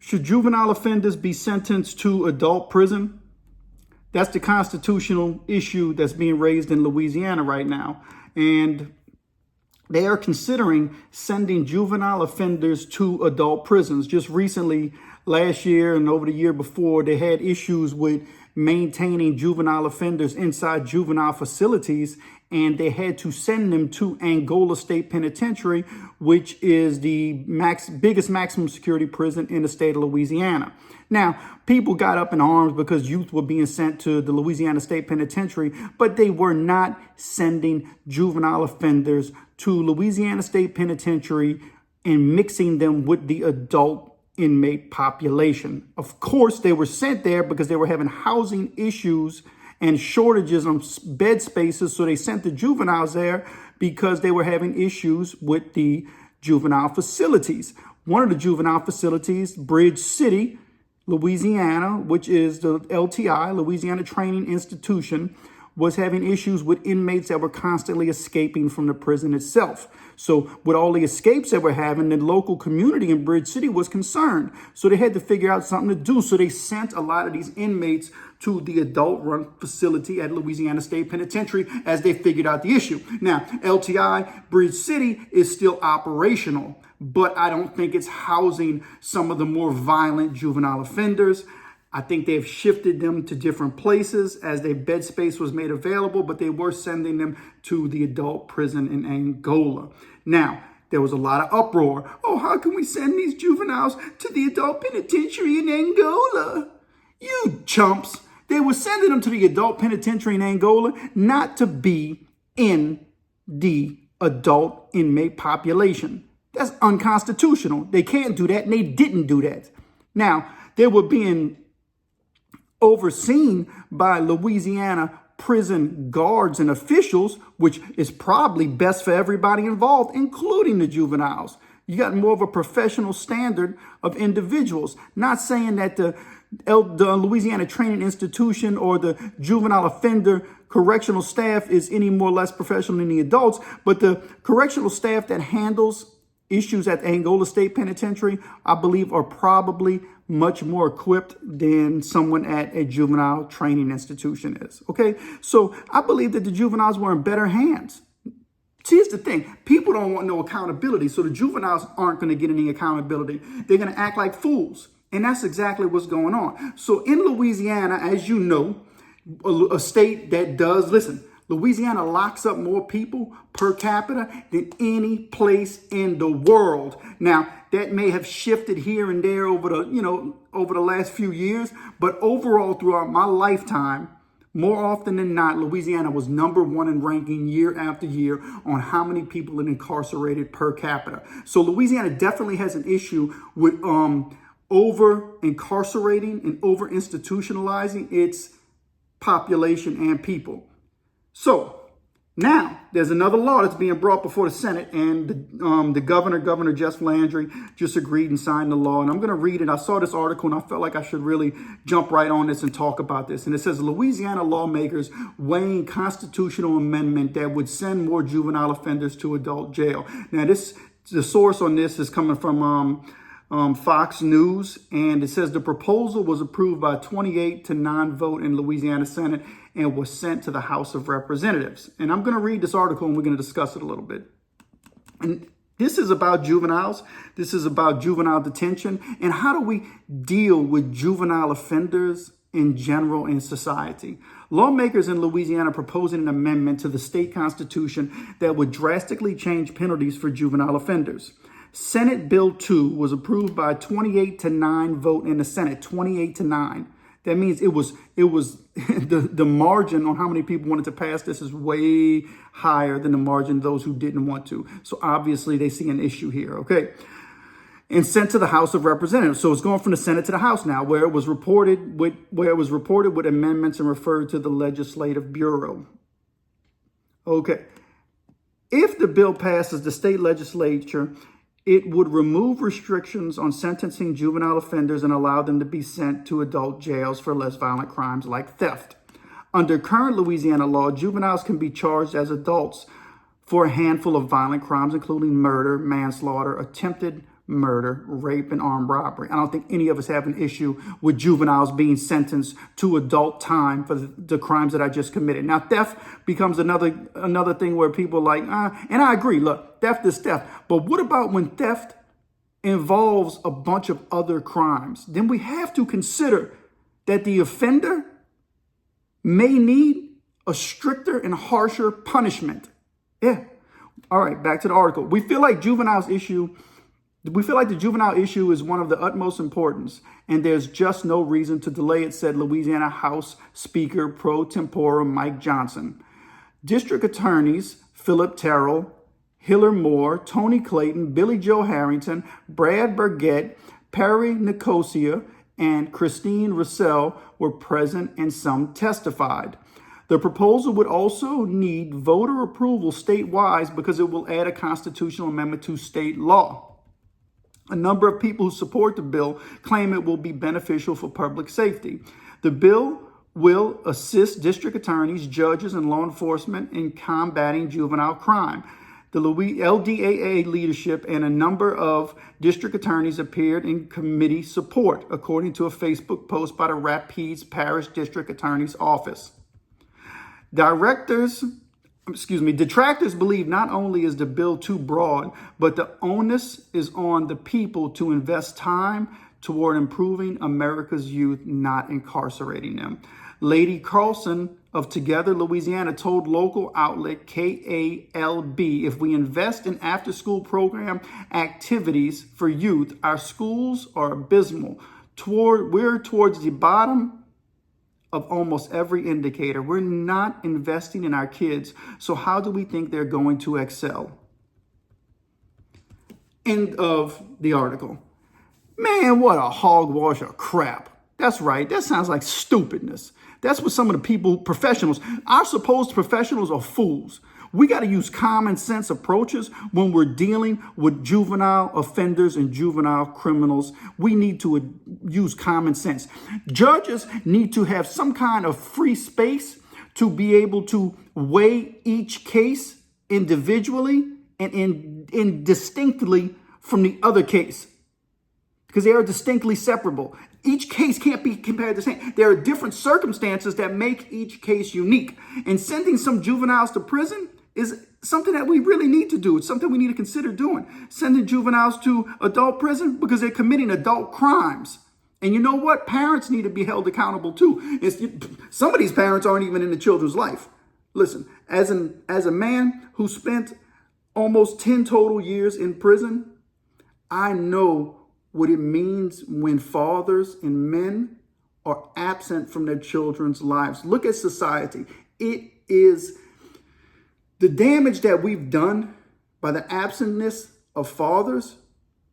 Should juvenile offenders be sentenced to adult prison? That's the constitutional issue that's being raised in Louisiana right now. And they are considering sending juvenile offenders to adult prisons. Just recently, last year and over the year before, they had issues with maintaining juvenile offenders inside juvenile facilities, and they had to send them to Angola State Penitentiary, which is the biggest maximum security prison in the state of Louisiana. Now, people got up in arms because youth were being sent to the Louisiana State Penitentiary, but they were not sending juvenile offenders to Louisiana State Penitentiary and mixing them with the adult inmate population. Of course, they were sent there because they were having housing issues and shortages on bed spaces. So they sent the juveniles there because they were having issues with the juvenile facilities. One of the juvenile facilities, Bridge City, Louisiana, which is the LTI, Louisiana Training Institution, was having issues with inmates that were constantly escaping from the prison itself. So with all the escapes that were having, the local community in Bridge City was concerned. So they had to figure out something to do. So they sent a lot of these inmates to the adult-run facility at Louisiana State Penitentiary as they figured out the issue. Now, LTI Bridge City is still operational, but I don't think it's housing some of the more violent juvenile offenders. I think they've shifted them to different places as their bed space was made available, but they were sending them to the adult prison in Angola. Now, there was a lot of uproar. Oh, how can we send these juveniles to the adult penitentiary in Angola? You chumps. They were sending them to the adult penitentiary in Angola not to be in the adult inmate population. That's unconstitutional. They can't do that, and they didn't do that. Now, they were being overseen by Louisiana prison guards and officials, which is probably best for everybody involved, including the juveniles. You got more of a professional standard of individuals. Not saying that the Louisiana Training Institution or the juvenile offender correctional staff is any more or less professional than the adults, but the correctional staff that handles issues at Angola State Penitentiary, I believe, are probably much more equipped than someone at a juvenile training institution is. Okay, so I believe that the juveniles were in better hands. See, here's the thing. People don't want no accountability, so the juveniles aren't going to get any accountability. They're going to act like fools, and that's exactly what's going on. So in Louisiana, as you know, a state that does, listen, Louisiana locks up more people per capita than any place in the world. Now, that may have shifted here and there over the last few years, but overall throughout my lifetime, more often than not, Louisiana was number one in ranking year after year on how many people are incarcerated per capita. So Louisiana definitely has an issue with over incarcerating and over institutionalizing its population and people. So now there's another law that's being brought before the Senate, and the Governor Jeff Landry, just agreed and signed the law. And I'm going to read it. I saw this article and I felt like I should really jump right on this and talk about this. And it says Louisiana lawmakers weighing constitutional amendment that would send more juvenile offenders to adult jail. Now, the source on this is coming from Fox News, and it says the proposal was approved by 28-9 vote in Louisiana Senate and was sent to the House of Representatives. And I'm going to read this article and we're going to discuss it a little bit. And this is about juveniles. This is about juvenile detention and how do we deal with juvenile offenders in general in society. Lawmakers in Louisiana proposing an amendment to the state constitution that would drastically change penalties for juvenile offenders. Senate Bill 2 was approved by 28-9 vote in the Senate, 28-9. That means it was the margin on how many people wanted to pass this is way higher than the margin of those who didn't want to. So obviously they see an issue here, okay? And sent to the House of Representatives. So it's going from the Senate to the House now, where it was reported with amendments and referred to the Legislative Bureau. Okay. If the bill passes the state legislature, it would remove restrictions on sentencing juvenile offenders and allow them to be sent to adult jails for less violent crimes like theft. Under current Louisiana law, juveniles can be charged as adults for a handful of violent crimes, including murder, manslaughter, attempted murder, rape, and armed robbery. I don't think any of us have an issue with juveniles being sentenced to adult time for the crimes that I just committed. Now, theft becomes another thing where people are like, and I agree, look, theft is theft. But what about when theft involves a bunch of other crimes? Then we have to consider that the offender may need a stricter and harsher punishment. Yeah. All right, back to the article. We feel like the juvenile issue is one of the utmost importance, and there's just no reason to delay it, said Louisiana House Speaker pro tempore Mike Johnson. District Attorneys Philip Terrell, Hiller Moore, Tony Clayton, Billy Joe Harrington, Brad Burgett, Perry Nicosia, and Christine Russell were present, and some testified. The proposal would also need voter approval statewide because it will add a constitutional amendment to state law. A number of people who support the bill claim it will be beneficial for public safety. The bill will assist district attorneys, judges, and law enforcement in combating juvenile crime. The LDAA leadership and a number of district attorneys appeared in committee support, according to a Facebook post by the Rapides Parish District Attorney's Office. Detractors believe not only is the bill too broad, but the onus is on the people to invest time toward improving America's youth, not incarcerating them. Lady Carlson of Together Louisiana told local outlet KALB, if we invest in after-school program activities for youth, our schools are abysmal. We're towards the bottom of almost every indicator. We're not investing in our kids. So how do we think they're going to excel? End of the article. Man, what a hogwash of crap. That's right. That sounds like stupidness. That's what some of the people, professionals, our supposed professionals are fools. We got to use common sense approaches when we're dealing with juvenile offenders and juvenile criminals. We need to use common sense. Judges need to have some kind of free space to be able to weigh each case individually and distinctly from the other case, because they are distinctly separable. Each case can't be compared the same. There are different circumstances that make each case unique. And sending some juveniles to prison is something that we really need to do. It's something we need to consider doing. Sending juveniles to adult prison because they're committing adult crimes. And you know what? Parents need to be held accountable too. Some of these parents aren't even in the children's life. Listen, as a man who spent almost 10 total years in prison, I know what it means when fathers and men are absent from their children's lives. Look at society. It is the damage that we've done by the absentness of fathers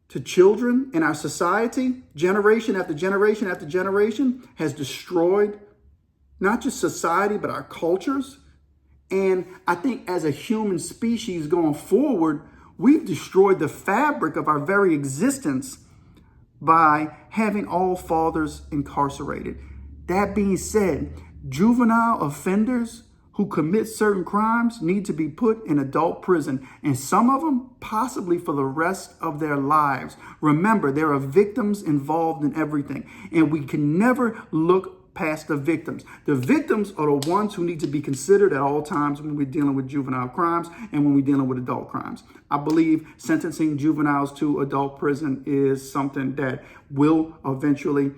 to children in our society, generation after generation after generation, has destroyed not just society, but our cultures. And I think as a human species going forward, we've destroyed the fabric of our very existence by having all fathers incarcerated. That being said, juvenile offenders who commit certain crimes need to be put in adult prison, and some of them possibly for the rest of their lives. Remember, there are victims involved in everything, and we can never look past the victims. The victims are the ones who need to be considered at all times when we're dealing with juvenile crimes and when we're dealing with adult crimes. I believe sentencing juveniles to adult prison is something that will eventually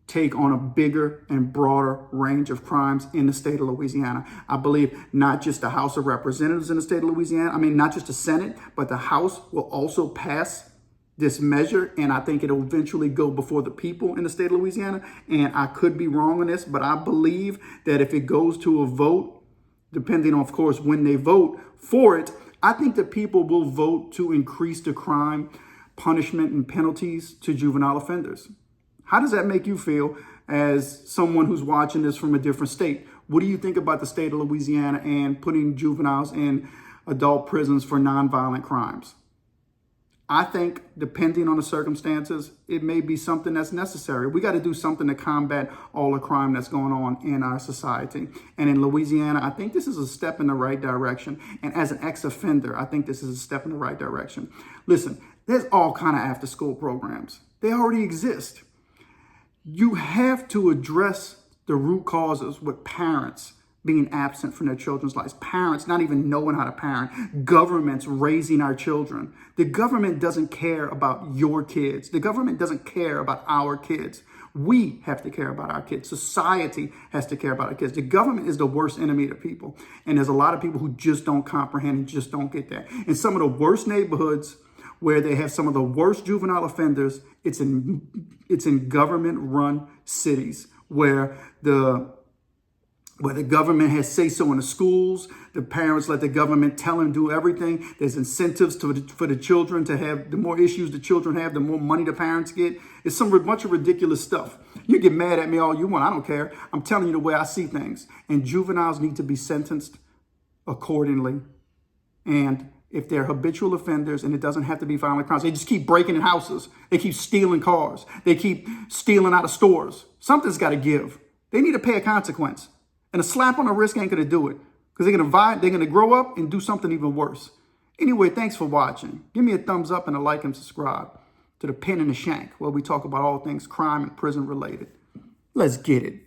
take on a bigger and broader range of crimes in the state of Louisiana. I believe not just the House of Representatives in the state of Louisiana, not just the Senate, but the House will also pass this measure, and I think it'll eventually go before the people in the state of Louisiana. And I could be wrong on this, but I believe that if it goes to a vote, depending on, of course, when they vote for it, I think that people will vote to increase the crime punishment and penalties to juvenile offenders. How does that make you feel as someone who's watching this from a different state? What do you think about the state of Louisiana and putting juveniles in adult prisons for nonviolent crimes? I think, depending on the circumstances, it may be something that's necessary. We got to do something to combat all the crime that's going on in our society. And in Louisiana, I think this is a step in the right direction. And as an ex-offender, I think this is a step in the right direction. Listen, There's all kind of after school programs. They already exist. You have to address the root causes with parents being absent from their children's lives, parents not even knowing how to parent, governments raising our children. The government doesn't care about your kids. The government doesn't care about our kids. We have to care about our kids. Society has to care about our kids. The government is the worst enemy to people. And there's a lot of people who just don't comprehend and just don't get that. In some of the worst neighborhoods where they have some of the worst juvenile offenders, it's in government-run cities where the government has say-so in the schools. The parents let the government tell them do everything. There's incentives for the children to have. The more issues the children have, the more money the parents get. It's some bunch of ridiculous stuff. You get mad at me all you want. I don't care. I'm telling you the way I see things. And juveniles need to be sentenced accordingly. And if they're habitual offenders, and it doesn't have to be violent crimes, they just keep breaking in houses. They keep stealing cars. They keep stealing out of stores. Something's got to give. They need to pay a consequence. And a slap on the wrist ain't going to do it, because they're going to grow up and do something even worse. Anyway, thanks for watching. Give me a thumbs up and a like and subscribe to The Pen and the Shank, where we talk about all things crime and prison related. Let's get it.